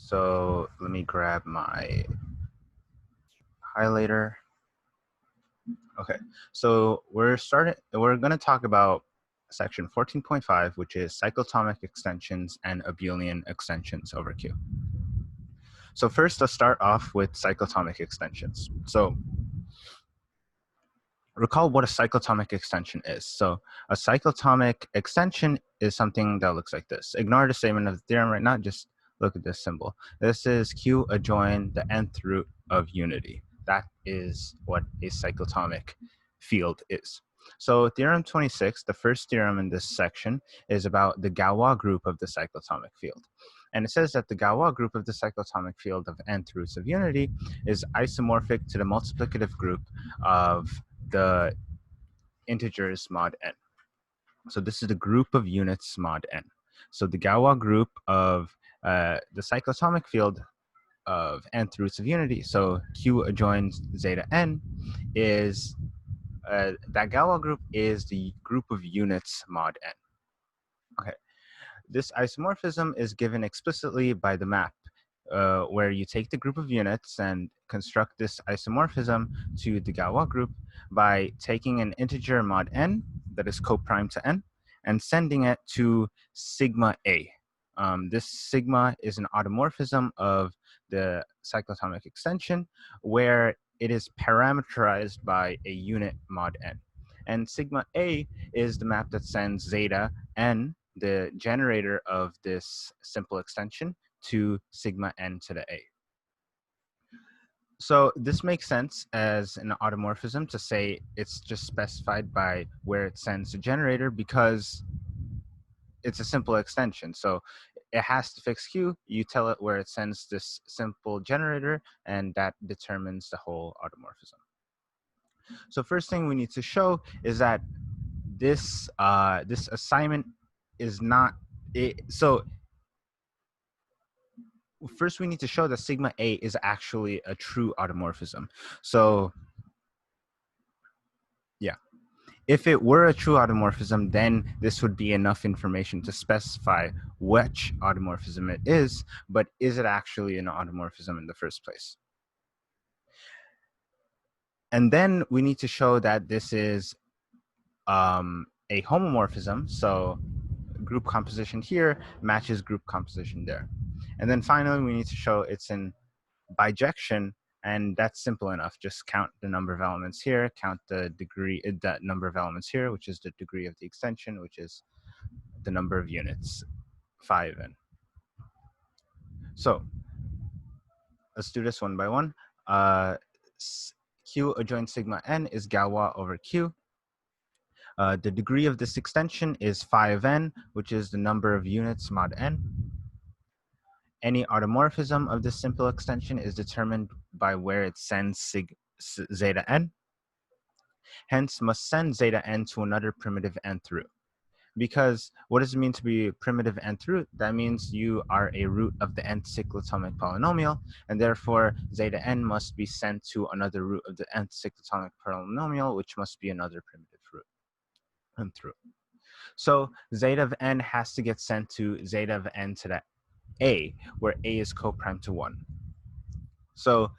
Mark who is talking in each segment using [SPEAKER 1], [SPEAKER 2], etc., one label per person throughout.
[SPEAKER 1] So let me grab my highlighter. Okay, so we're going to talk about section 14.5, which is cyclotomic extensions and abelian extensions over Q. So first, let's start off with cyclotomic extensions. So recall what a cyclotomic extension is. So a cyclotomic extension is something that looks like this. Ignore the statement of the theorem right now, just look at this symbol. This is Q adjoin the nth root of unity. That is what a cyclotomic field is. So theorem 26, the first theorem in this section, is about the Galois group of the cyclotomic field. And it says that the Galois group of the cyclotomic field of nth roots of unity is isomorphic to the multiplicative group of the integers mod n. So this is the group of units mod n. So the Galois group of the cyclotomic field of nth roots of unity, so Q adjoins zeta n, is that Galois group is the group of units mod n. Okay, this isomorphism is given explicitly by the map, where you take the group of units and construct this isomorphism to the Galois group by taking an integer mod n that is co-prime to n and sending it to sigma a. This sigma is an automorphism of the cyclotomic extension where it is parameterized by a unit mod n. And sigma a is the map that sends zeta n, the generator of this simple extension, to sigma n to the a. So this makes sense as an automorphism to say it's just specified by where it sends the generator because it's a simple extension. So it has to fix Q, you tell it where it sends this simple generator, and that determines the whole automorphism. So first thing we need to show is that this this assignment is not it. So first we need to show that sigma a is actually a true automorphism. So yeah, if it were a true automorphism, then this would be enough information to specify which automorphism it is, but is it actually an automorphism in the first place? And then we need to show that this is a homomorphism, so group composition here matches group composition there. And then finally, we need to show it's in bijection, and that's simple enough. Just count the number of elements here, count the degree, that number of elements here, which is the degree of the extension, which is the number of units, 5n. So let's do this one by one. Q adjoint sigma n is Galois over Q. The degree of this extension is 5n, which is the number of units mod n. Any automorphism of this simple extension is determined by where it sends zeta n. Hence, must send zeta n to another primitive nth root. Because what does it mean to be a primitive nth root? That means you are a root of the nth cyclotomic polynomial, and therefore zeta n must be sent to another root of the nth cyclotomic polynomial, which must be another primitive root, nth root. So zeta of n has to get sent to zeta of n to the a, where a is co-prime to 1. So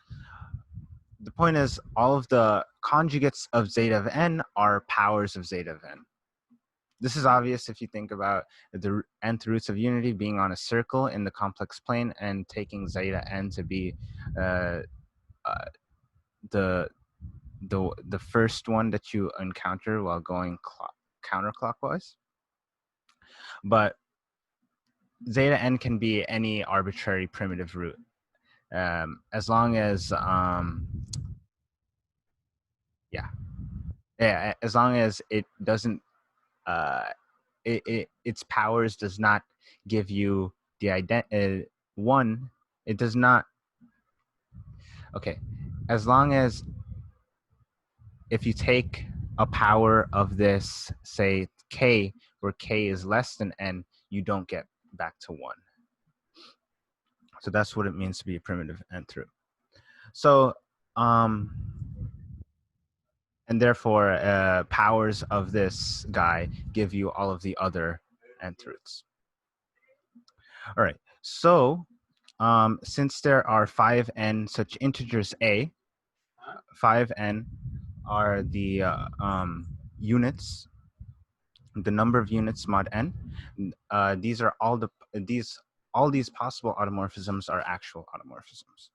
[SPEAKER 1] the point is, all of the conjugates of zeta of n are powers of zeta of n. This is obvious if you think about the nth roots of unity being on a circle in the complex plane and taking zeta n to be the first one that you encounter while going counterclockwise. But zeta n can be any arbitrary primitive root, as long as as long as it doesn't its powers does not give you the one. It does not. Okay, as long as if you take a power of this, say k, where k is less than n, you don't get back to 1. So that's what it means to be a primitive nth root. So and therefore powers of this guy give you all of the other nth roots. All right, so since there are 5n such integers a, 5n are the units, the number of units mod n. These are all these possible automorphisms are actual automorphisms.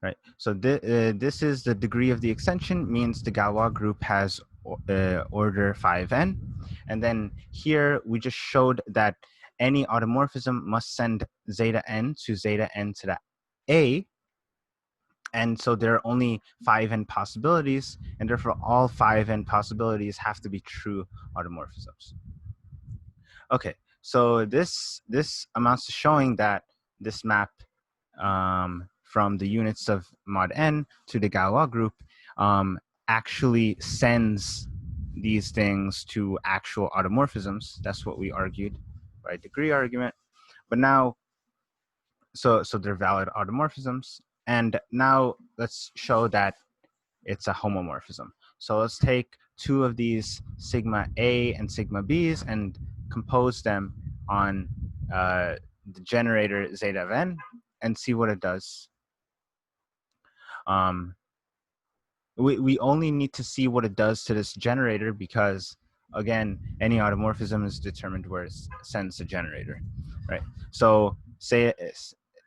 [SPEAKER 1] Right. So this is the degree of the extension, means the Galois group has order 5n. And then here we just showed that any automorphism must send zeta n to zeta n to the a. And so there are only 5n possibilities, and therefore all 5n possibilities have to be true automorphisms. Okay, so this amounts to showing that this map from the units of mod n to the Galois group actually sends these things to actual automorphisms. That's what we argued by degree argument. But now, so they're valid automorphisms. And now let's show that it's a homomorphism. So let's take two of these sigma A and sigma B's and compose them on the generator zeta of n and see what it does. We only need to see what it does to this generator because, again, any automorphism is determined where it sends the generator, right? So say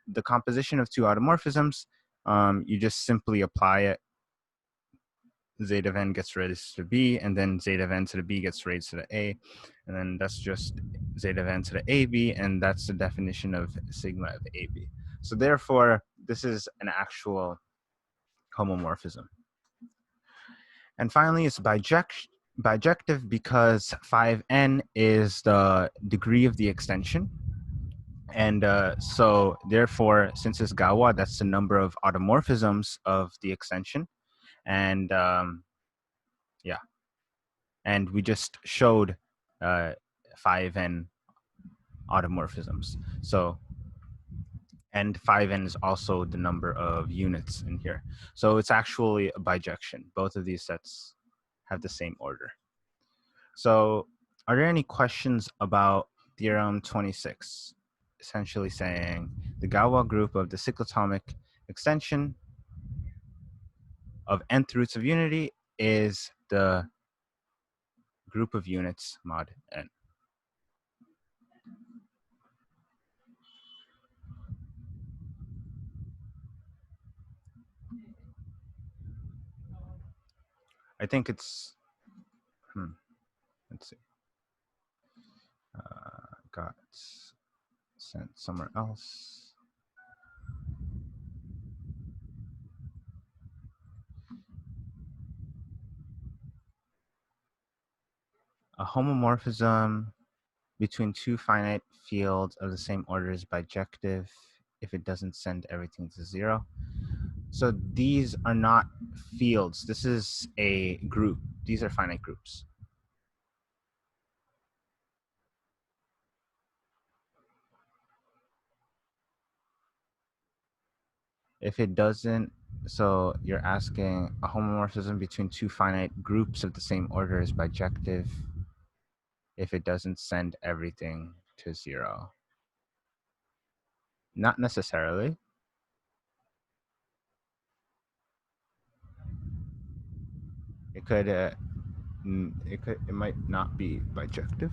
[SPEAKER 1] the composition of two automorphisms, you just simply apply it. Zeta of n gets raised to b, and then zeta of n to the b gets raised to the a, and then that's just zeta of n to the ab, and that's the definition of sigma of ab. So therefore, this is an actual homomorphism. And finally, it's bijective because 5n is the degree of the extension. And so therefore, since it's Galois, that's the number of automorphisms of the extension. And yeah. And we just showed 5n automorphisms. So, and 5n is also the number of units in here. So it's actually a bijection. Both of these sets have the same order. So are there any questions about theorem 26? Essentially saying the Galois group of the cyclotomic extension of nth roots of unity is the group of units mod n. I think it's, let's see, got sent somewhere else. A homomorphism between two finite fields of the same order is bijective if it doesn't send everything to zero. So these are not fields. This is a group. These are finite groups. If it doesn't, so you're asking a homomorphism between two finite groups of the same order is bijective if it doesn't send everything to zero. Not necessarily. It might not be bijective.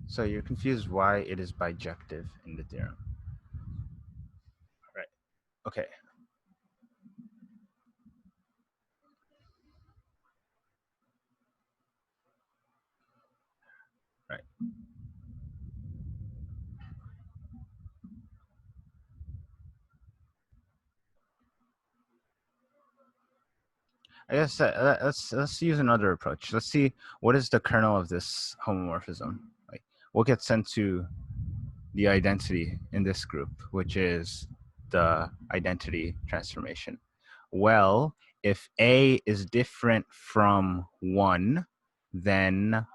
[SPEAKER 1] So you're confused why it is bijective in the theorem. Right. Okay. Right. I guess let's use another approach. Let's see what is the kernel of this homomorphism. Like what gets sent to the identity in this group, which is the identity transformation. Well, if A is different from 1, then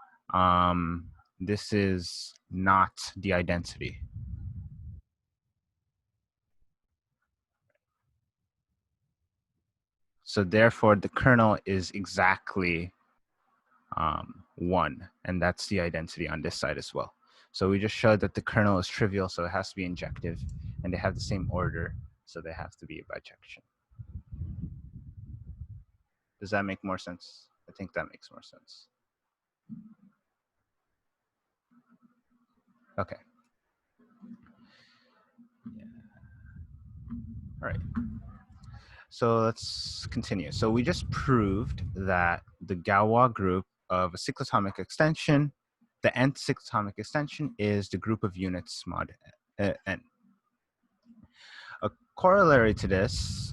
[SPEAKER 1] this is not the identity. So therefore, the kernel is exactly 1, and that's the identity on this side as well. So we just showed that the kernel is trivial, so it has to be injective, and they have the same order, so they have to be a bijection. Does that make more sense? I think that makes more sense. Okay. Yeah. All right. So let's continue. So we just proved that the Galois group of a cyclotomic extension, the nth cyclotomic extension, is the group of units mod n. A corollary to this,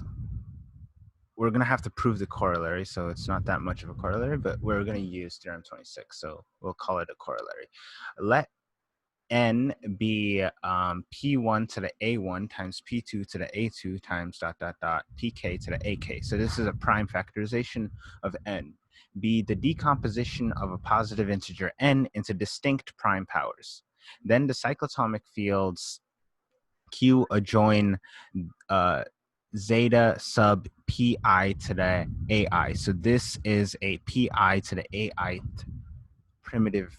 [SPEAKER 1] we're going to have to prove the corollary, so it's not that much of a corollary, but we're going to use theorem 26, so we'll call it a corollary. Let n be p1 to the a1 times p2 to the a2 times ... pk to the ak. So this is a prime factorization of n. Be the decomposition of a positive integer n into distinct prime powers. Then the cyclotomic fields q adjoin zeta sub pi to the ai. So this is a pi to the ai primitive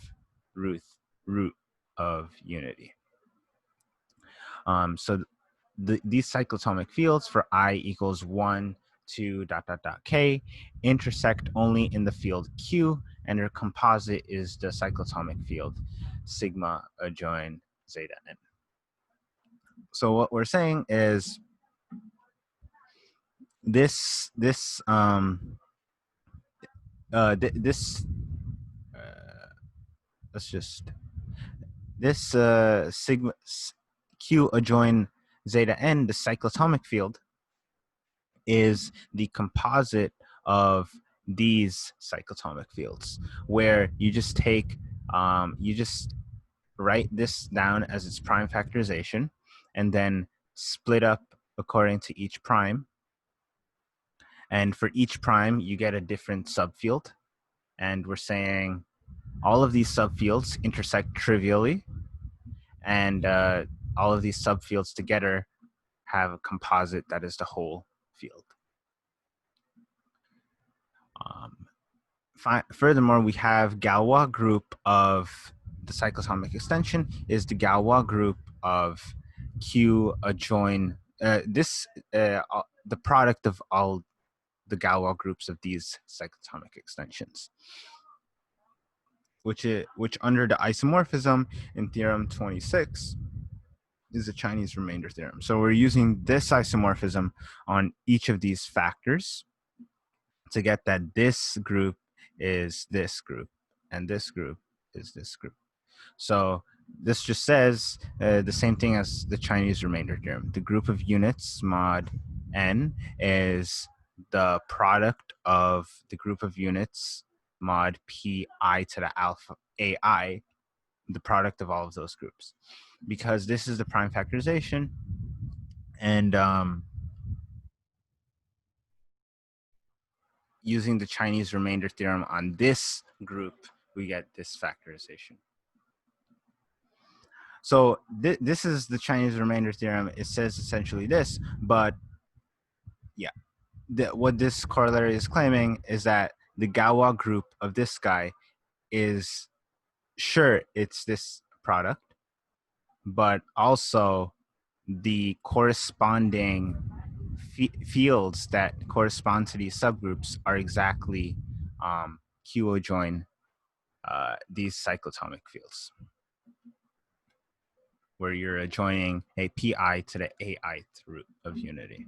[SPEAKER 1] root of unity. So these cyclotomic fields for I equals 1 to ... k intersect only in the field Q, and their composite is the cyclotomic field sigma adjoin zeta n. So what we're saying is this let's just sigma Q adjoin zeta n, the cyclotomic field, is the composite of these cyclotomic fields, where you just take, you just write this down as its prime factorization, and then split up according to each prime. And for each prime, you get a different subfield. And we're saying all of these subfields intersect trivially, and all of these subfields together have a composite that is the whole field. Furthermore, we have Galois group of the cyclotomic extension is the Galois group of Q adjoin the product of all the Galois groups of these cyclotomic extensions, which under the isomorphism in theorem 26 is the Chinese remainder theorem. So we're using this isomorphism on each of these factors to get that this group is this group, and this group is this group. So this just says the same thing as the Chinese remainder theorem. The group of units mod n is the product of the group of units mod pi to the alpha ai, the product of all of those groups. Because this is the prime factorization, and using the Chinese remainder theorem on this group, we get this factorization. So this is the Chinese remainder theorem. It says essentially this, but yeah, what this corollary is claiming is that the Galois group of this guy is, sure, it's this product, but also the corresponding fields that correspond to these subgroups are exactly Q adjoin these cyclotomic fields, where you're adjoining a pi to the ai'th root of unity.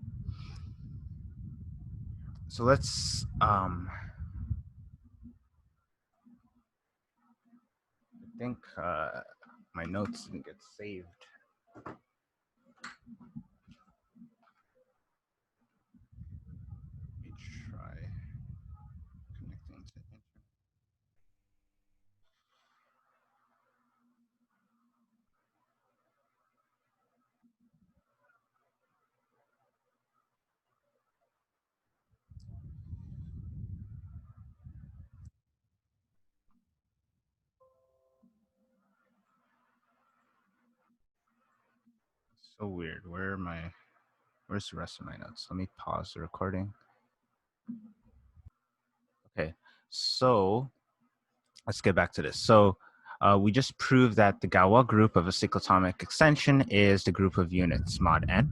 [SPEAKER 1] So let's I think my notes didn't get saved. Let me try connecting to internet. So weird. Where's the rest of my notes? Let me pause the recording. Okay, so let's get back to this. So we just proved that the Galois group of a cyclotomic extension is the group of units mod n.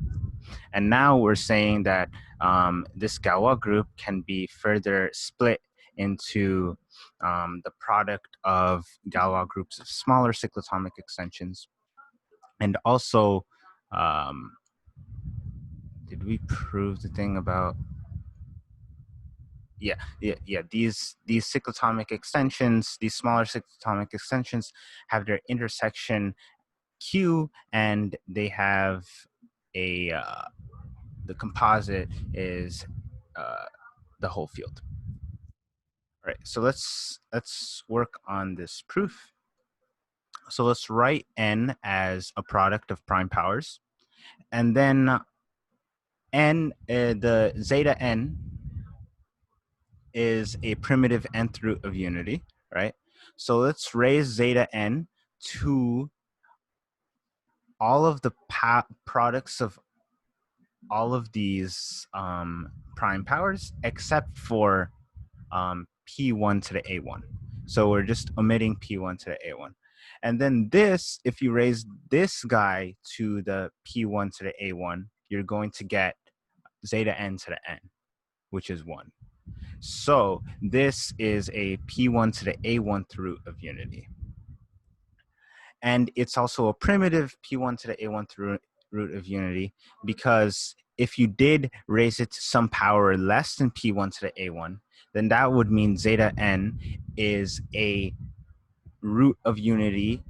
[SPEAKER 1] And now we're saying that this Galois group can be further split into the product of Galois groups of smaller cyclotomic extensions. And also, did we prove the thing about these cyclotomic extensions, these smaller cyclotomic extensions have their intersection Q, and they have a the composite is the whole field. All right, so let's work on this proof. So let's write n as a product of prime powers, and then n, the zeta n is a primitive nth root of unity, right? So let's raise zeta n to all of the products of all of these prime powers except for P1 to the A1. So we're just omitting P1 to the A1. And then this, if you raise this guy to the P1 to the A1, you're going to get zeta n to the n, which is 1. So this is a P1 to the A1th root of unity. And it's also a primitive P1 to the A1th root of unity, because if you did raise it to some power less than P1 to the A1, then that would mean zeta n is a root of unity,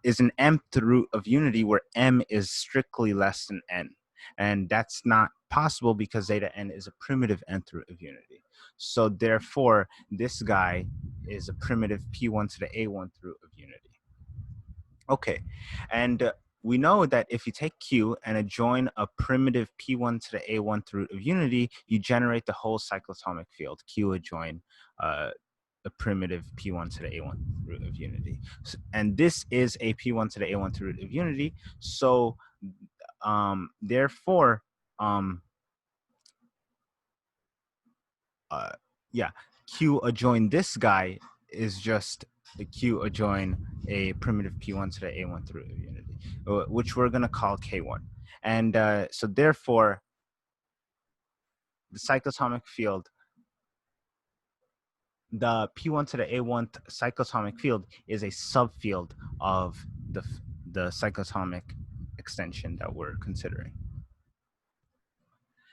[SPEAKER 1] is an mth root of unity where m is strictly less than n. And that's not possible because zeta n is a primitive nth root of unity. So therefore, this guy is a primitive P1 to the A1th root of unity. Okay, and we know that if you take Q and adjoin a primitive P1 to the A1th root of unity, you generate the whole cyclotomic field, Q adjoin a primitive P1 to the A1 root of unity. So, and this is a P1 to the A1 root of unity. So therefore, Q adjoin this guy is just the Q adjoin a primitive P1 to the A1 root of unity, which we're going to call K1. And so therefore, the cyclotomic field, the P1 to the A1 cyclotomic field is a subfield of the cyclotomic extension that we're considering.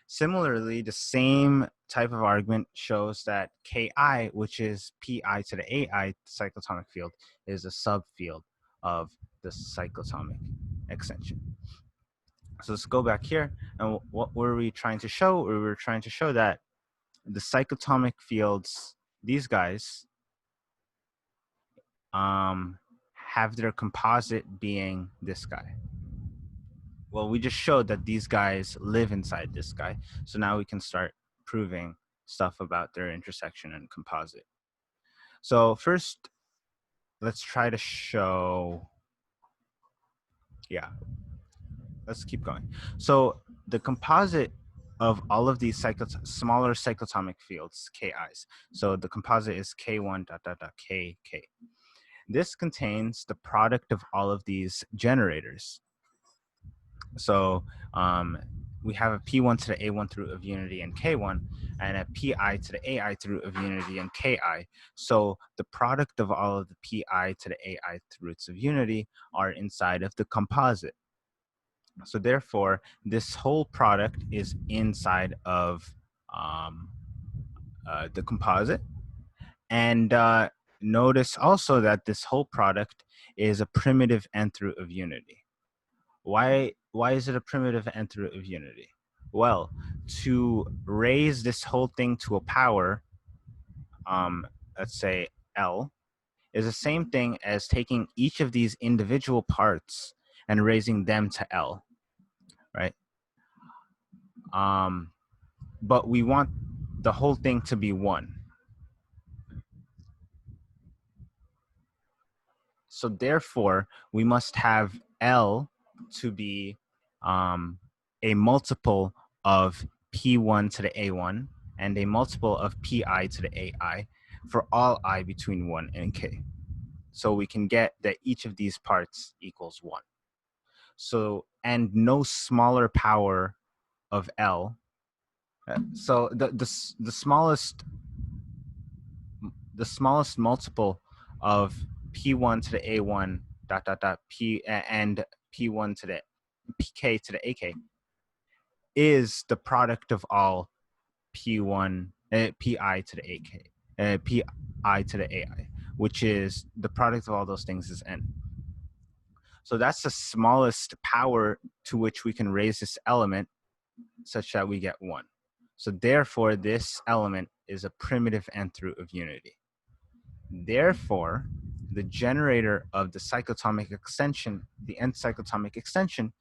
[SPEAKER 1] Similarly, the same type of argument shows that Ki, which is Pi to the Ai cyclotomic field, is a subfield of the cyclotomic extension. So let's go back here. And what were we trying to show? We were trying to show that the cyclotomic fields, these guys, have their composite being this guy. Well, we just showed that these guys live inside this guy. So now we can start proving stuff about their intersection and composite. So first, let's try to show, let's keep going. So the composite of all of these smaller cyclotomic fields, Ki's. So the composite is K1 dot dot dot K, K. This contains the product of all of these generators. So we have a P1 to the A1 root of unity and K1, and a Pi to the Ai root of unity and Ki. So the product of all of the Pi to the Ai roots of unity are inside of the composite. So therefore, this whole product is inside of the composite. And notice also that this whole product is a primitive nth root of unity. Why is it a primitive nth root of unity? Well, to raise this whole thing to a power, let's say L, is the same thing as taking each of these individual parts and raising them to L, right? But we want the whole thing to be 1. So therefore, we must have L to be a multiple of P1 to the A1 and a multiple of pi to the ai for all I between 1 and k. So we can get that each of these parts equals 1. So, and no smaller power of L. So the smallest multiple of P1 to the A1 dot dot dot P and P1 to the PK to the AK is the product of all P1 PI to the AK PI to the AI, which is the product of all those things is N. So that's the smallest power to which we can raise this element such that we get 1. So therefore, this element is a primitive nth root of unity. Therefore, the generator of the cyclotomic extension, the nth cyclotomic extension,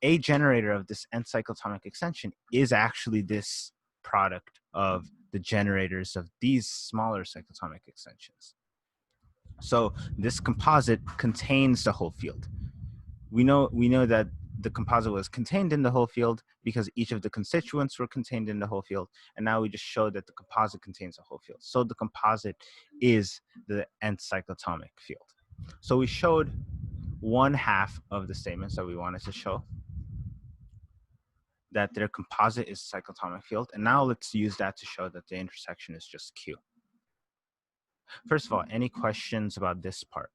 [SPEAKER 1] a generator of this nth cyclotomic extension is actually this product of the generators of these smaller cyclotomic extensions. So this composite contains the whole field. We know that the composite was contained in the whole field because each of the constituents were contained in the whole field, and now we just showed that the composite contains the whole field. So the composite is the nth cyclotomic field. So we showed 1/2 of the statements that we wanted to show, that their composite is cyclotomic field, and now let's use that to show that the intersection is just Q. First of all, any questions about this part?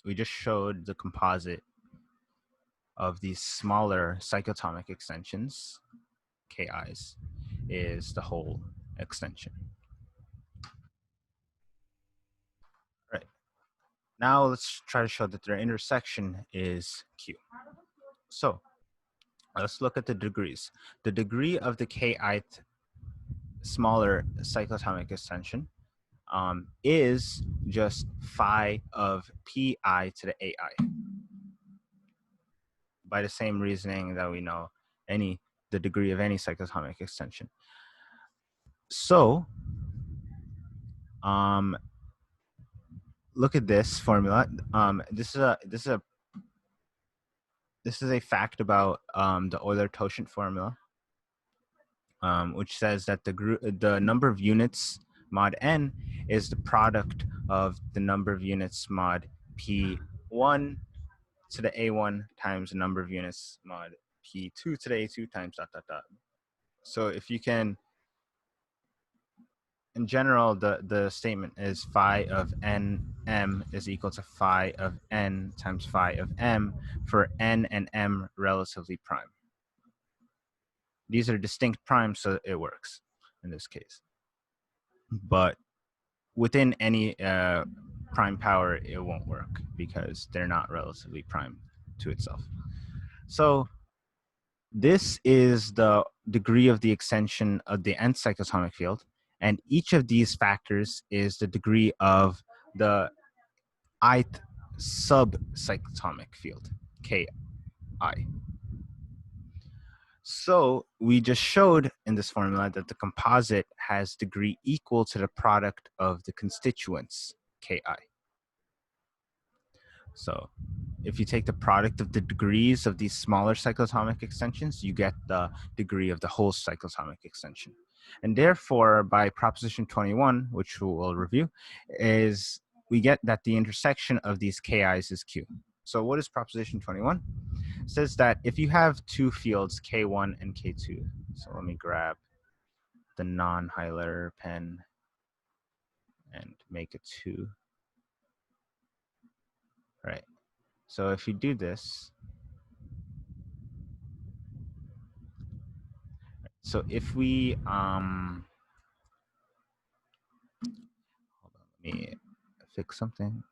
[SPEAKER 1] We just showed the composite of these smaller cyclotomic extensions, KIs, is the whole extension. Right. Now let's try to show that their intersection is Q. So let's look at the degrees. The degree of the Kith smaller cyclotomic extension is just phi of pi to the ai. By the same reasoning that we know the degree of any cyclotomic extension. So look at this formula. This is a fact about the Euler-Tauschent formula, which says that the number of units mod n is the product of the number of units mod p1 to the a1 times the number of units mod p2 to the a2 times dot dot dot. So if you can, in general, the statement is phi of nm is equal to phi of n times phi of m for n and m relatively prime. These are distinct primes, so it works in this case. But within any prime power, it won't work because they're not relatively prime to itself. So this is the degree of the extension of the nth cyclotomic field, and each of these factors is the degree of the ith sub-cyclotomic field, Ki. So we just showed in this formula that the composite has degree equal to the product of the constituents, Ki. So if you take the product of the degrees of these smaller cyclotomic extensions, you get the degree of the whole cyclotomic extension. And therefore, by proposition 21, which we'll review, is we get that the intersection of these Ki's is Q. So what is proposition 21? It says that if you have two fields, K1 and K2, so let me grab the non-highlighter pen and make it 2. Right. So if you do this, so if we hold on, let me fix something.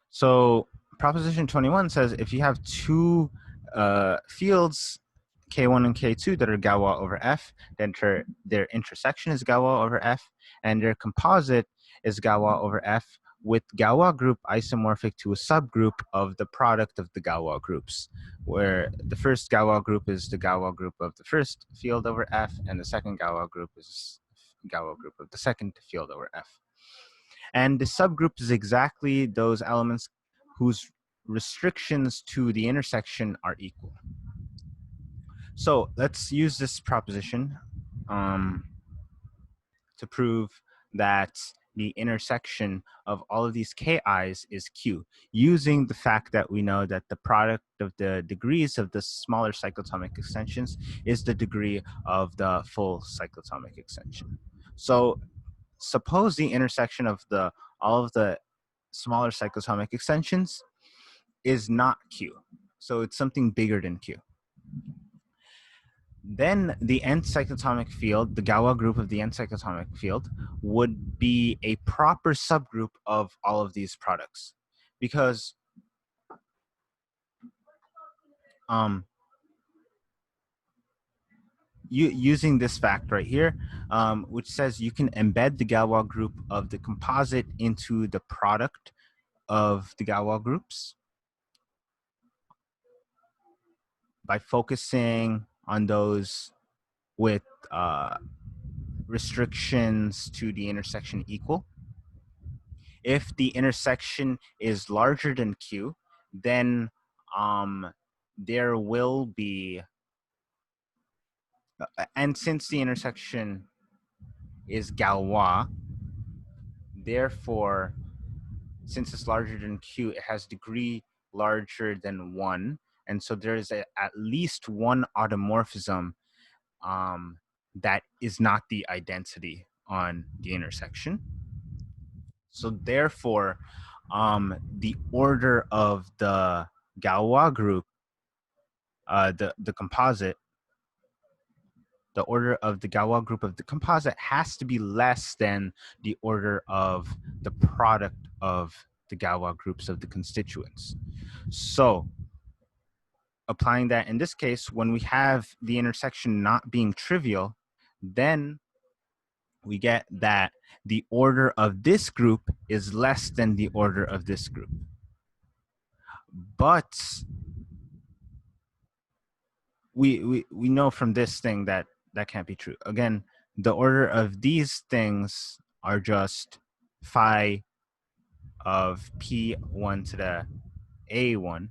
[SPEAKER 1] So proposition 21 says if you have two fields, K1 and K2, that are Galois over F, then their intersection is Galois over F, and their composite is Galois over F, with Galois group isomorphic to a subgroup of the product of the Galois groups, where the first Galois group is the Galois group of the first field over F, and the second Galois group is Galois group of the second field over F. And the subgroup is exactly those elements whose restrictions to the intersection are equal. So let's use this proposition to prove that the intersection of all of these ki's is q, using the fact that we know that the product of the degrees of the smaller cyclotomic extensions is the degree of the full cyclotomic extension. So suppose the intersection of all of the smaller cyclotomic extensions is not q, so it's something bigger than q. Then the nth cyclotomic field, the Galois group of the nth cyclotomic field, would be a proper subgroup of all of these products, because using this fact right here, which says you can embed the Galois group of the composite into the product of the Galois groups by focusing on those with restrictions to the intersection equal. If the intersection is larger than q, then there will be, and since the intersection is Galois, therefore, since it's larger than q, it has degree larger than 1, and so there is at least one automorphism that is not the identity on the intersection. So therefore, the order of the Galois group, the composite, the order of the Galois group of the composite has to be less than the order of the product of the Galois groups of the constituents. So applying that in this case, when we have the intersection not being trivial, then we get that the order of this group is less than the order of this group. But we know from this thing that that can't be true. Again, the order of these things are just phi of p1 to the a1,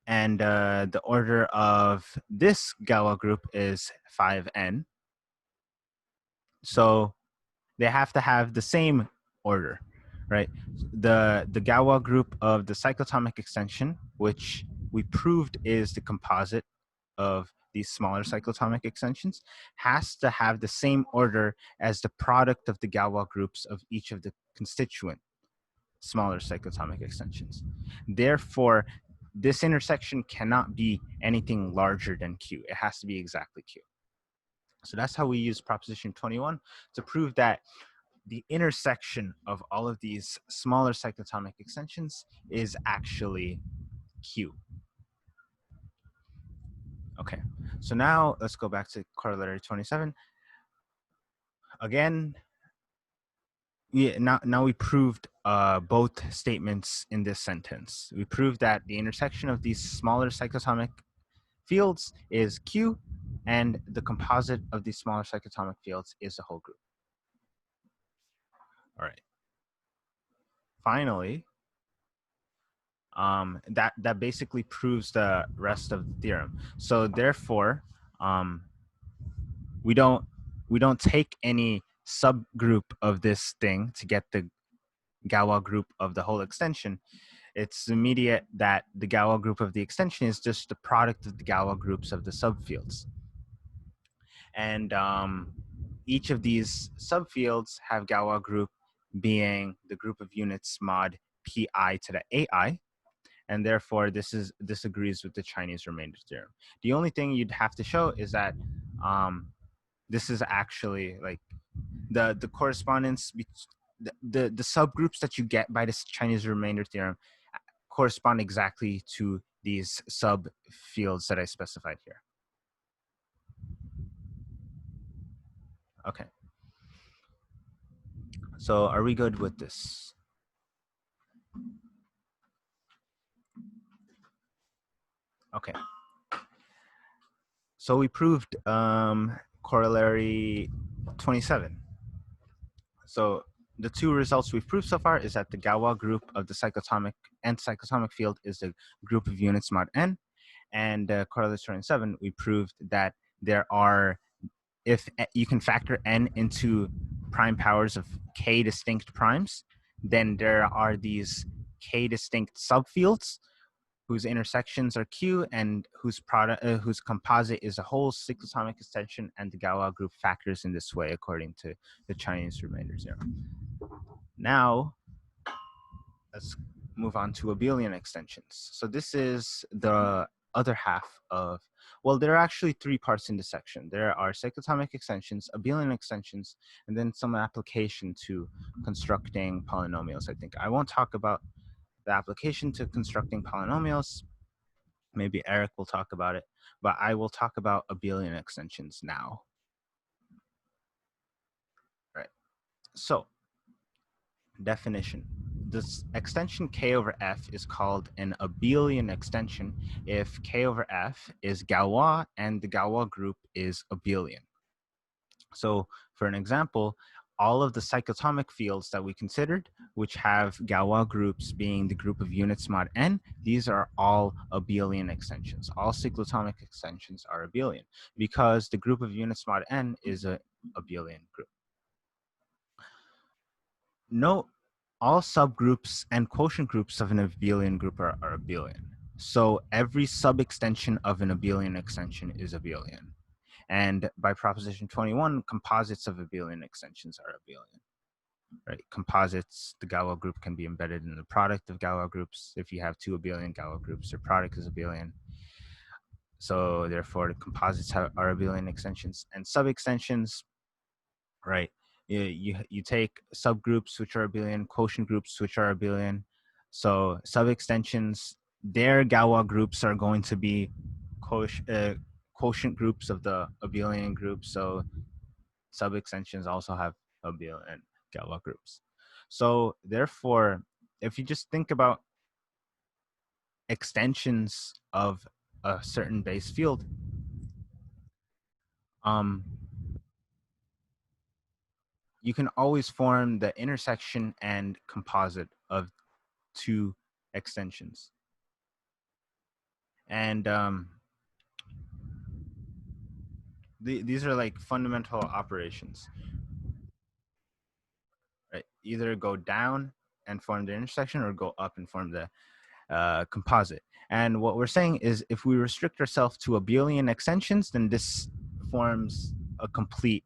[SPEAKER 1] and the order of this Galois group is 5n. So they have to have the same order, right? The Galois group of the cyclotomic extension, which we proved is the composite of these smaller cyclotomic extensions, has to have the same order as the product of the Galois groups of each of the constituent smaller cyclotomic extensions. Therefore, this intersection cannot be anything larger than Q. It has to be exactly Q. So that's how we use proposition 21 to prove that the intersection of all of these smaller cyclotomic extensions is actually Q. Okay, so now let's go back to corollary 27. Again, now we proved both statements in this sentence. We proved that the intersection of these smaller cyclotomic fields is Q, and the composite of these smaller cyclotomic fields is the whole group. All right. Finally, that basically proves the rest of the theorem. So therefore, we don't take any subgroup of this thing to get the Galois group of the whole extension. It's immediate that the Galois group of the extension is just the product of the Galois groups of the subfields. And each of these subfields have Galois group being the group of units mod pi to the ai, and therefore this agrees with the Chinese remainder theorem. The only thing you'd have to show is that this is actually like the correspondence, the subgroups that you get by this Chinese remainder theorem correspond exactly to these subfields that I specified here. Okay. So are we good with this? Okay. So we proved corollary 27. So the two results we've proved so far is that the Galois group of the cyclotomic and cyclotomic field is a group of units mod n, and correlatory 7 we proved that there are, if you can factor n into prime powers of k distinct primes, then there are these k distinct subfields whose intersections are Q and whose product, whose composite is a whole cyclotomic extension, and the Galois group factors in this way according to the Chinese remainder theorem. Now, let's move on to abelian extensions. So this is the other half of, well, there are actually three parts in this section. There are cyclotomic extensions, abelian extensions, and then some application to constructing polynomials, I think. I won't talk about the application to constructing polynomials. Maybe Eric will talk about it, but I will talk about abelian extensions now. Right. So, definition. This extension k over f is called an abelian extension if k over f is Galois and the Galois group is abelian. So, for an example, all of the cyclotomic fields that we considered, which have Galois groups being the group of units mod n, these are all abelian extensions. All cyclotomic extensions are abelian because the group of units mod n is an abelian group. Note, all subgroups and quotient groups of an abelian group are abelian. So every subextension of an abelian extension is abelian. And by proposition 21, composites of abelian extensions are abelian. Right? Composites, the Galois group can be embedded in the product of Galois groups. If you have two abelian Galois groups, their product is abelian. So therefore, the composites are abelian extensions. And subextensions, right? You take subgroups which are abelian, quotient groups which are abelian. So subextensions, their Galois groups are going to be quotient groups of the abelian group. So subextensions also have abelian Galois groups. So therefore, if you just think about extensions of a certain base field, you can always form the intersection and composite of two extensions. And these are like fundamental operations. Right? Either go down and form the intersection or go up and form the composite. And what we're saying is if we restrict ourselves to abelian extensions, then this forms a complete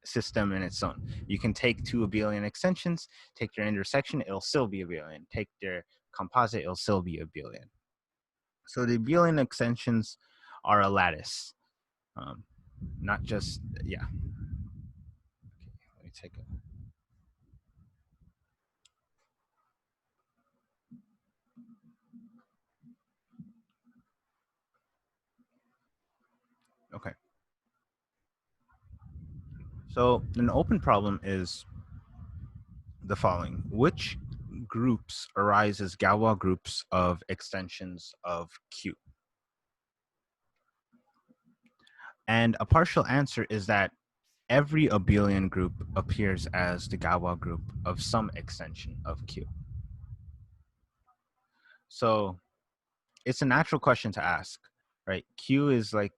[SPEAKER 1] system in its own. You can take two abelian extensions, take their intersection, it'll still be abelian. Take their composite, it'll still be abelian. So the abelian extensions are a lattice, not just, yeah. Okay, let me take a, okay. So an open problem is the following. Which groups arise as Galois groups of extensions of Q? And a partial answer is that every abelian group appears as the Galois group of some extension of Q. So it's a natural question to ask, right? Q is like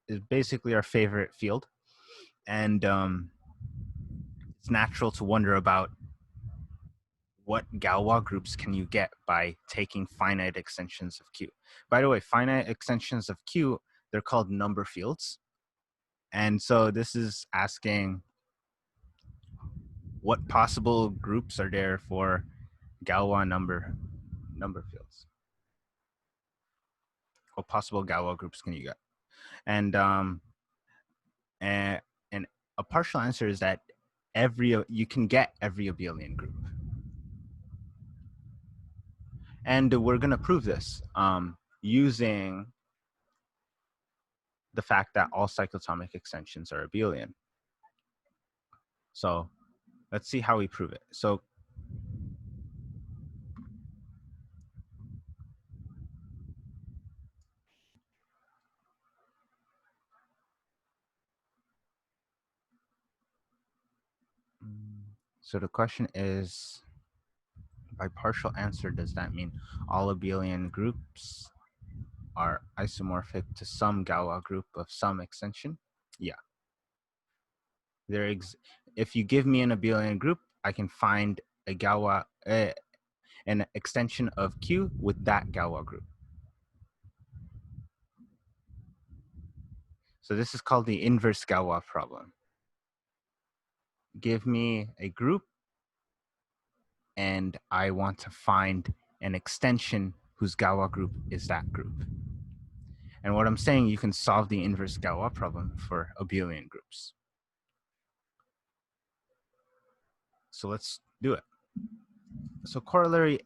[SPEAKER 1] is basically our favorite field. And it's natural to wonder about what Galois groups can you get by taking finite extensions of Q. By the way, finite extensions of Q, they're called number fields. And so this is asking what possible groups are there for Galois number fields? What possible Galois groups can you get? And and a partial answer is that you can get every abelian group. And we're going to prove this using the fact that all cyclotomic extensions are abelian. So let's see how we prove it. So So the question is, by partial answer, does that mean all abelian groups are isomorphic to some Galois group of some extension? Yeah. If you give me an abelian group, I can find a Galois, an extension of Q with that Galois group. So this is called the inverse Galois problem. Give me a group, and I want to find an extension whose Galois group is that group. And what I'm saying, you can solve the inverse Galois problem for abelian groups. So let's do it. So corollary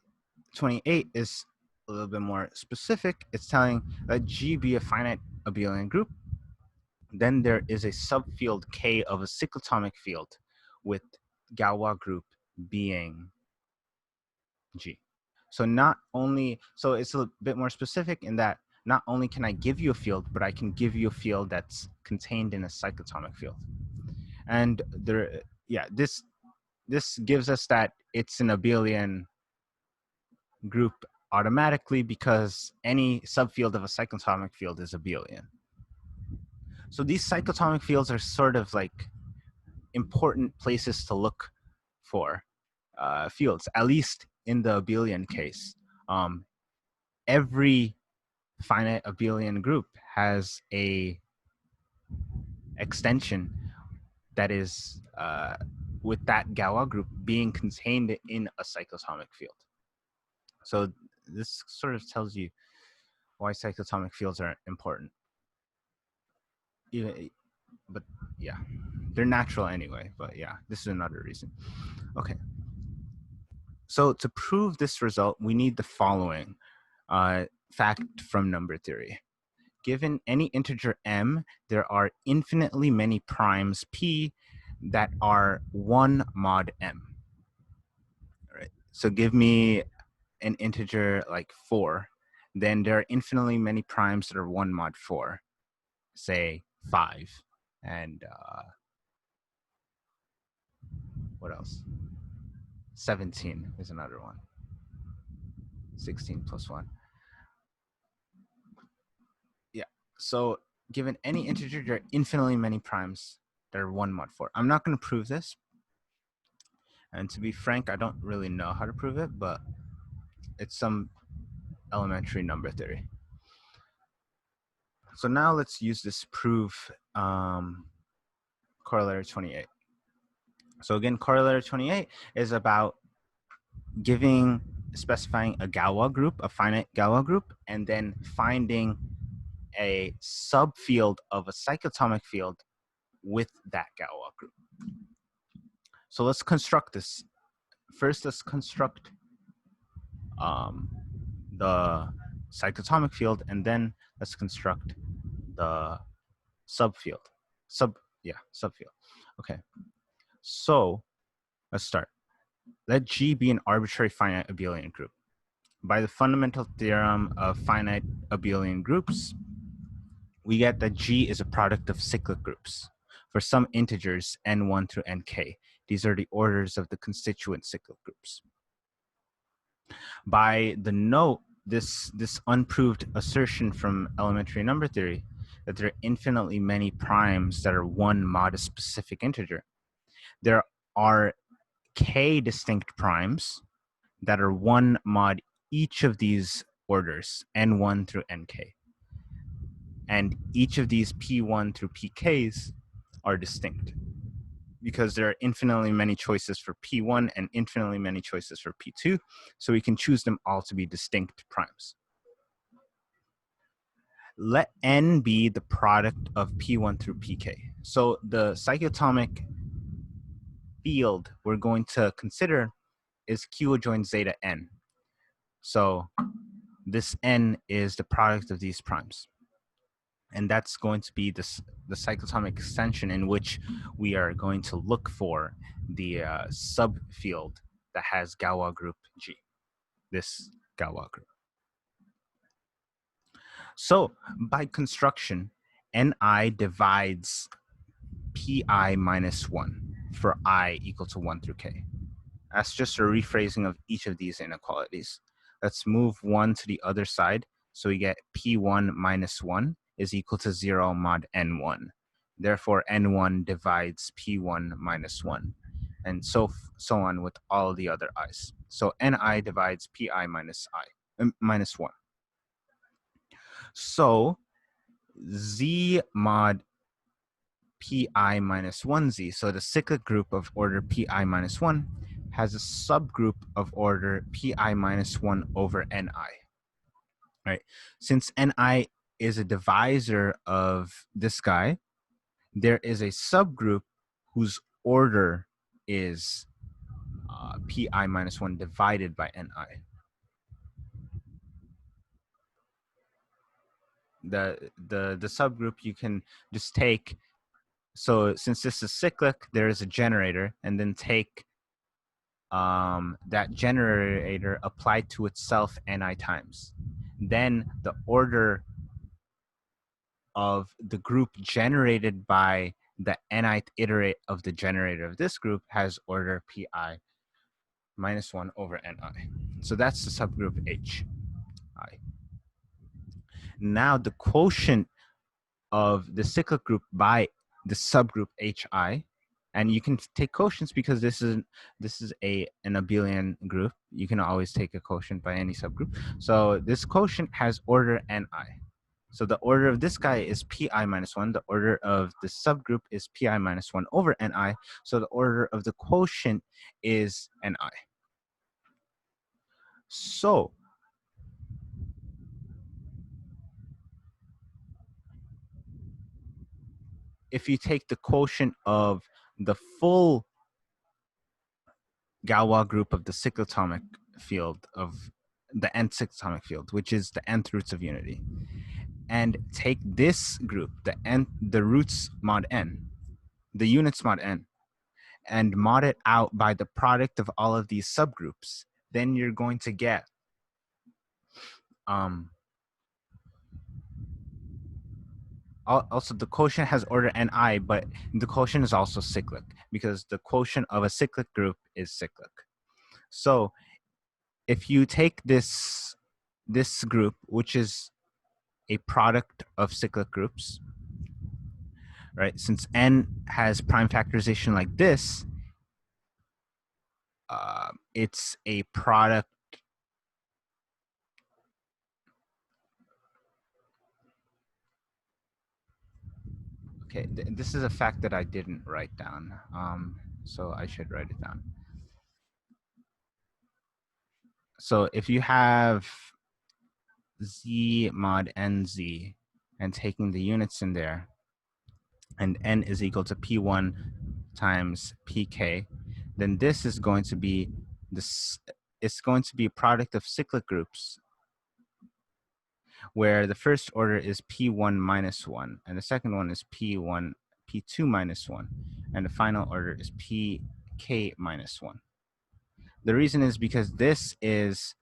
[SPEAKER 1] 28 is a little bit more specific. It's telling that G be a finite abelian group. Then there is a subfield K of a cyclotomic field with Galois group being G. So so it's a bit more specific in that not only can I give you a field, but I can give you a field that's contained in a cyclotomic field. And this gives us that it's an abelian group automatically because any subfield of a cyclotomic field is abelian. So these cyclotomic fields are sort of like important places to look for fields, at least in the abelian case. Every finite abelian group has a extension that is with that Galois group being contained in a cyclotomic field. So this sort of tells you why cyclotomic fields are important. But yeah, they're natural anyway, but yeah, this is another reason. Okay. So to prove this result, we need the following fact from number theory. Given any integer m, there are infinitely many primes p that are 1 mod m. All right. So give me an integer like 4, then there are infinitely many primes that are 1 mod 4, say 5, and what else? 17 is another one. 16 plus 1. Yeah. So given any integer, there are infinitely many primes that are 1 mod 4. I'm not going to prove this. And to be frank, I don't really know how to prove it, but it's some elementary number theory. So now let's use this proof corollary 28. So again, corollary 28 is about specifying a Galois group, a finite Galois group, and then finding a subfield of a cyclotomic field with that Galois group. So let's construct this. First, let's construct the cyclotomic field, and then let's construct the subfield. Subfield. Okay. So let's start. Let G be an arbitrary finite abelian group. By the fundamental theorem of finite abelian groups, we get that G is a product of cyclic groups for some integers n1 through nk. These are the orders of the constituent cyclic groups. By the note, this unproved assertion from elementary number theory that there are infinitely many primes that are 1 mod a specific integer, there are k distinct primes that are 1 mod each of these orders, n1 through nk. And each of these p1 through pk's are distinct because there are infinitely many choices for p1 and infinitely many choices for p2, so we can choose them all to be distinct primes. Let n be the product of p1 through pk. So the cyclotomic field we're going to consider is Q adjoint zeta n. So this n is the product of these primes. And that's going to be the cyclotomic extension in which we are going to look for the subfield that has Galois group G, this Galois group. So by construction, Ni divides Pi minus 1. for I equal to 1 through k. That's just a rephrasing of each of these inequalities. Let's move 1 to the other side. So we get P1 minus 1 is equal to 0 mod N1. Therefore, N1 divides P1 minus 1. And so on with all the other i's. So Ni divides Pi minus 1. So Z mod Pi minus 1z, so the cyclic group of order Pi minus 1 has a subgroup of order Pi minus 1 over Ni. Right? Since Ni is a divisor of this guy, there is a subgroup whose order is Pi minus 1 divided by Ni. The subgroup you can just take, so since this is cyclic, there is a generator, and then take that generator applied to itself Ni times. Then the order of the group generated by the nth iterate of the generator of this group has order Pi minus 1 over Ni. So that's the subgroup Hi. Now the quotient of the cyclic group by the subgroup Hi, and you can take quotients because this is an abelian group. You can always take a quotient by any subgroup. So this quotient has order Ni. So the order of this guy is Pi minus 1. The order of the subgroup is Pi minus 1 over Ni. So the order of the quotient is Ni. So if you take the quotient of the full Galois group of the cyclotomic field of the nth cyclotomic field, which is the nth roots of unity, and take this group, the roots mod n, the units mod n, and mod it out by the product of all of these subgroups, then you're going to get also the quotient has order Ni, but the quotient is also cyclic because the quotient of a cyclic group is cyclic. So if you take this group, which is a product of cyclic groups, right? Since n has prime factorization like this, it's a product. Okay, this is a fact that I didn't write down, so I should write it down. So if you have z mod nz and taking the units in there, and n is equal to p1 times pk, then this is going to be this. It's going to be a product of cyclic groups, where the first order is p1 minus 1, and the second one is p2 minus 1, and the final order is pk minus 1. The reason is because this is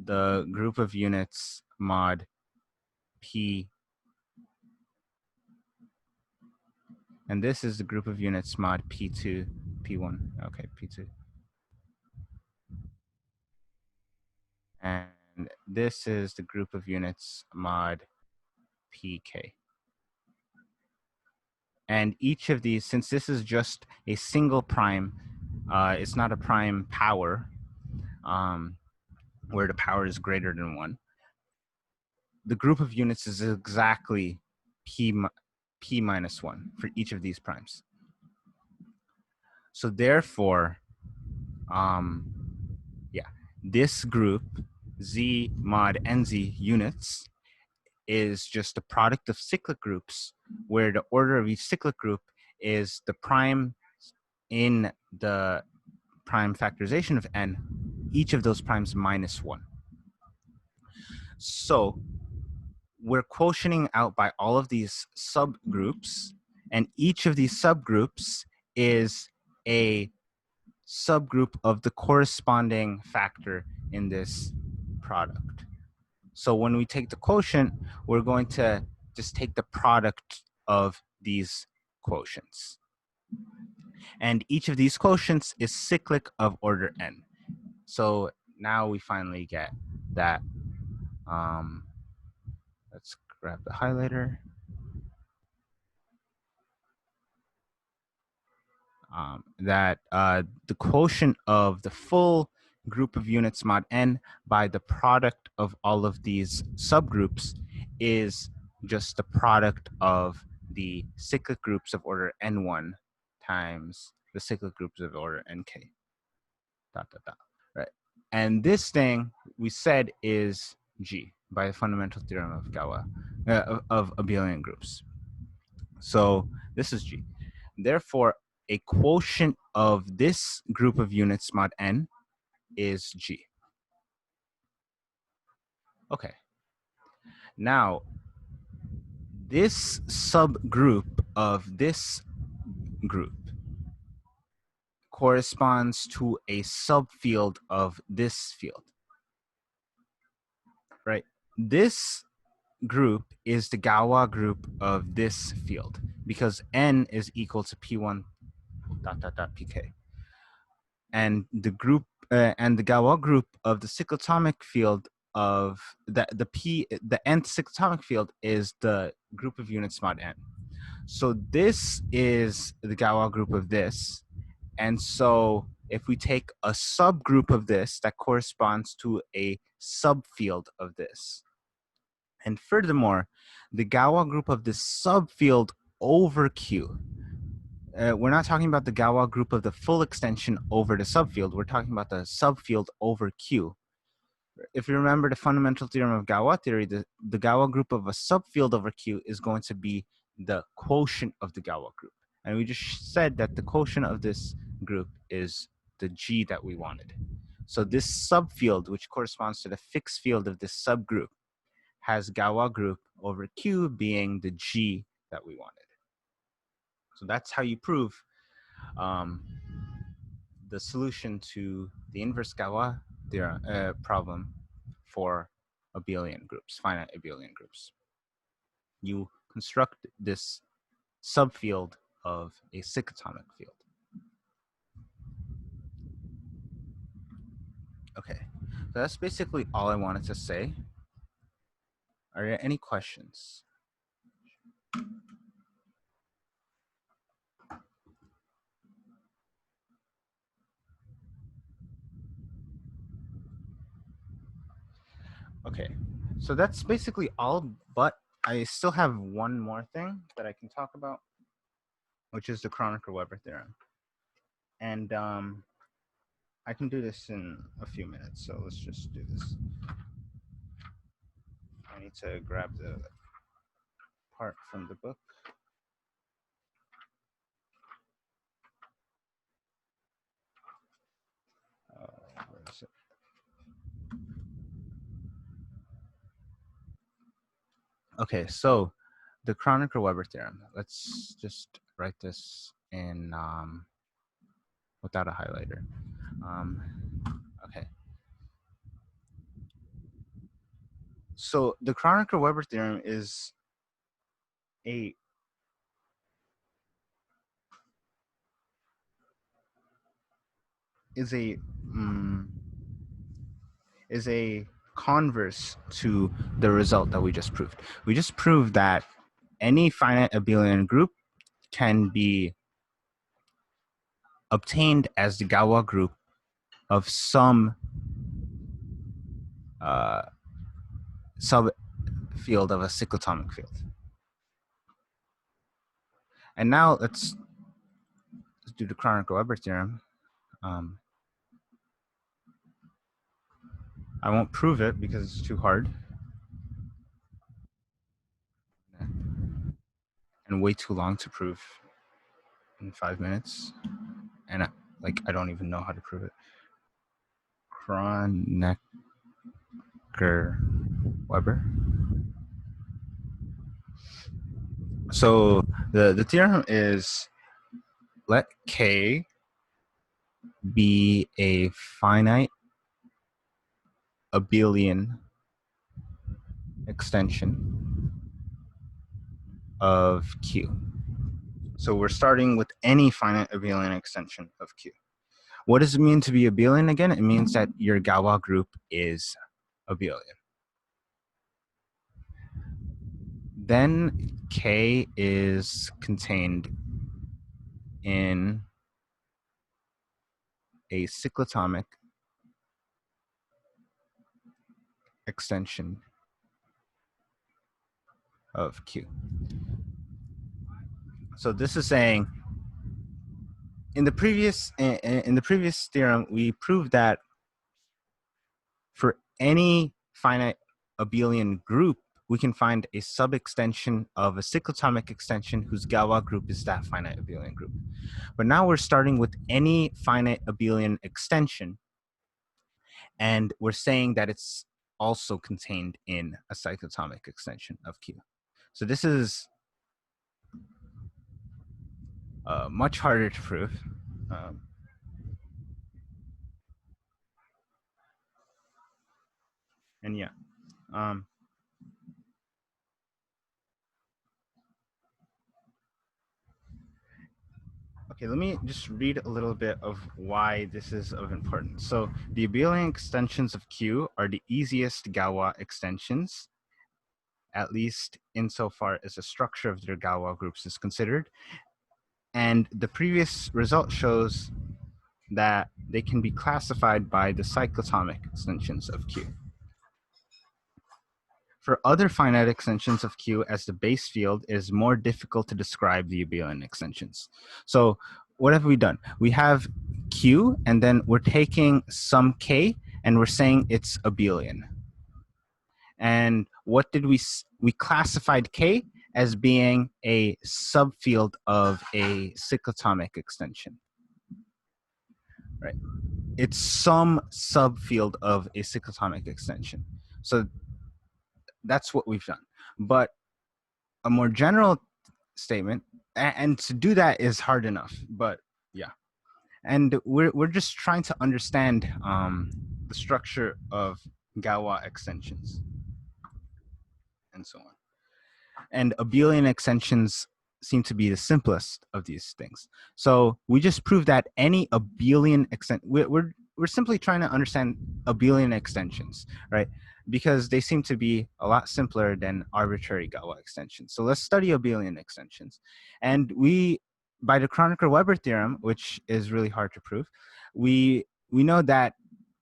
[SPEAKER 1] the group of units mod p, and this is the group of units mod p2, p1, okay, p2. And this is the group of units mod pk. And each of these, since this is just a single prime, it's not a prime power, where the power is greater than 1. The group of units is exactly p minus 1 for each of these primes. So therefore, this group, Z mod NZ units, is just a product of cyclic groups, where the order of each cyclic group is the prime in the prime factorization of n, each of those primes minus 1. So we're quotienting out by all of these subgroups, and each of these subgroups is a subgroup of the corresponding factor in this product. So when we take the quotient, we're going to just take the product of these quotients. And each of these quotients is cyclic of order n. So now we finally get that. Let's grab the highlighter. That the quotient of the full group of units mod n by the product of all of these subgroups is just the product of the cyclic groups of order n1 times the cyclic groups of order nk. Dot, dot, dot. Right. And this thing we said is G by the fundamental theorem of Galois, of abelian groups. So this is G. Therefore, a quotient of this group of units mod n is G. Okay. Now, this subgroup of this group corresponds to a subfield of this field, right? This group is the Galois group of this field because n is equal to p1 dot dot dot pk. And the group and the Galois group of the cyclotomic field of the nth cyclotomic field is the group of units mod n. So this is the Galois group of this. And so if we take a subgroup of this, that corresponds to a subfield of this. And furthermore, the Galois group of this subfield over Q. We're not talking about the Galois group of the full extension over the subfield. We're talking about the subfield over Q. If you remember the fundamental theorem of Galois theory, the Galois group of a subfield over Q is going to be the quotient of the Galois group. And we just said that the quotient of this group is the G that we wanted. So this subfield, which corresponds to the fixed field of this subgroup, has Galois group over Q being the G that we wanted. So that's how you prove the solution to the inverse Galois theorem problem for abelian groups, finite abelian groups. You construct this subfield of a cyclotomic field. Okay, so that's basically all I wanted to say. Are there any questions? Okay, so that's basically all, but I still have one more thing that I can talk about, which is the Kronecker-Weber theorem. And I can do this in a few minutes, so let's just do this. I need to grab the part from the book. Where is it? Okay, so the Kronecker-Weber theorem. Let's just write this in without a highlighter. Okay. So the Kronecker-Weber theorem is a converse to the result that we just proved. We just proved that any finite abelian group can be obtained as the Galois group of some subfield of a cyclotomic field. And now let's do the Kronecker-Weber theorem. I won't prove it because it's too hard and way too long to prove in 5 minutes. And I don't even know how to prove it. Kronecker-Weber. So the theorem is, let K be a finite abelian extension of Q. So we're starting with any finite abelian extension of Q. What does it mean to be abelian again? It means that your Galois group is abelian. Then K is contained in a cyclotomic extension of Q. So this is saying in the previous theorem we proved that for any finite abelian group we can find a sub-extension of a cyclotomic extension whose Galois group is that finite abelian group. But now we're starting with any finite abelian extension, and we're saying that it's also contained in a cyclotomic extension of Q. So this is much harder to prove. And yeah. Okay, let me just read a little bit of why this is of importance. So the abelian extensions of Q are the easiest Galois extensions, at least insofar as the structure of their Galois groups is considered. And the previous result shows that they can be classified by the cyclotomic extensions of Q. For other finite extensions of Q as the base field, it is more difficult to describe the abelian extensions. So what have we done? We have Q, and then we're taking some K, and we're saying it's abelian. And what did we classified K as being a subfield of a cyclotomic extension, right? It's some subfield of a cyclotomic extension. So that's what we've done. But a more general statement, and to do that is hard enough, but yeah. And we're just trying to understand the structure of Galois extensions and so on. And abelian extensions seem to be the simplest of these things. So we just proved that any abelian extension, we're simply trying to understand abelian extensions, right? Because they seem to be a lot simpler than arbitrary Galois extensions. So let's study abelian extensions. And by the Kronecker-Weber theorem, which is really hard to prove, we know that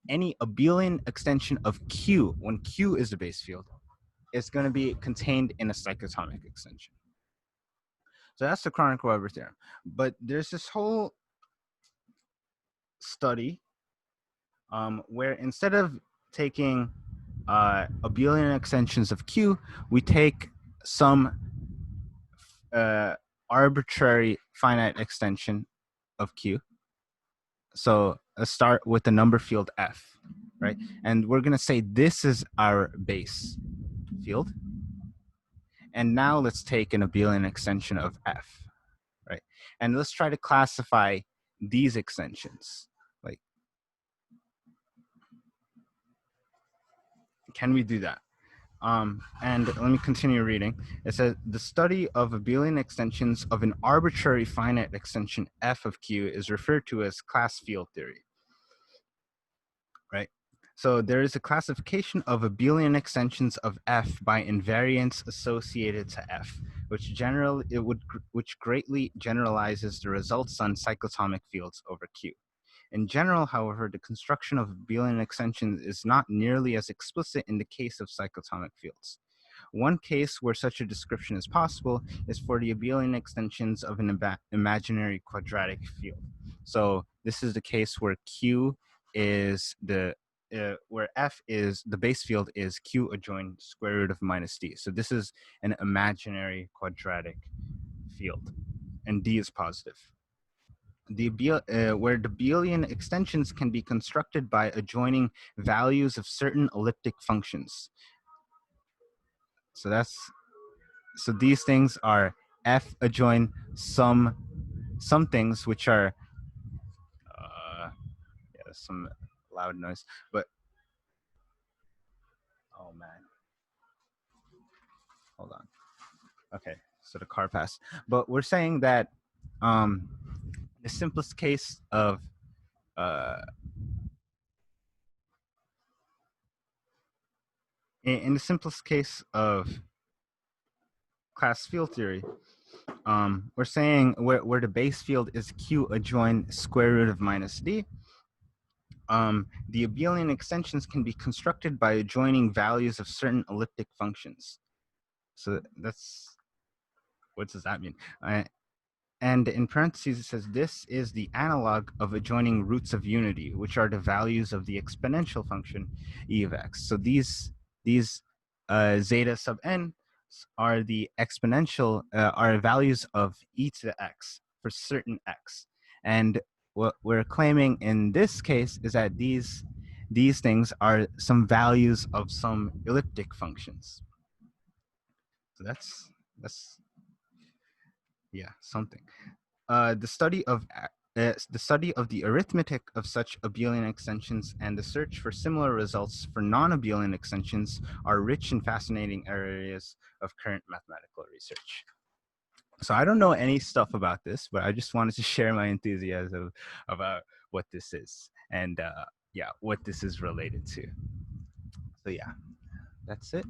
[SPEAKER 1] any abelian extension of Q, when Q is the base field, is going to be contained in a cyclotomic extension. So that's the Kronecker-Weber theorem. But there's this whole study where instead of taking abelian extensions of Q, we take some arbitrary finite extension of Q. So let's start with the number field F, right? And we're going to say this is our base field. And now let's take an abelian extension of F, right? And let's try to classify these extensions. Like, can we do that? And let me continue reading. It says, the study of abelian extensions of an arbitrary finite extension F of Q is referred to as class field theory, right? So there is a classification of abelian extensions of F by invariants associated to F, which greatly generalizes the results on cyclotomic fields over Q. In general, however, the construction of abelian extensions is not nearly as explicit in the case of cyclotomic fields. One case where such a description is possible is for the abelian extensions of an imaginary quadratic field. So this is the case where Q is where F is the base field is Q adjoined square root of minus D. So this is an imaginary quadratic field, and D is positive. Where the abelian extensions can be constructed by adjoining values of certain elliptic functions. So these things are F adjoin some things which are yeah, some loud noise, but oh man, hold on. Okay, so the car passed, but we're saying that the simplest case of in the simplest case of class field theory, we're saying where the base field is Q adjoin square root of minus D. The abelian extensions can be constructed by adjoining values of certain elliptic functions. So that's, what does that mean? And in parentheses, it says this is the analog of adjoining roots of unity, which are the values of the exponential function e of x. So these zeta sub n are the exponential, are values of e to the x for certain x. And what we're claiming in this case is that these things are some values of some elliptic functions. So that's yeah, something. The study of the arithmetic of such abelian extensions and the search for similar results for non-abelian extensions are rich and fascinating areas of current mathematical research. So I don't know any stuff about this, but I just wanted to share my enthusiasm about what this is and yeah, what this is related to. So yeah, that's it.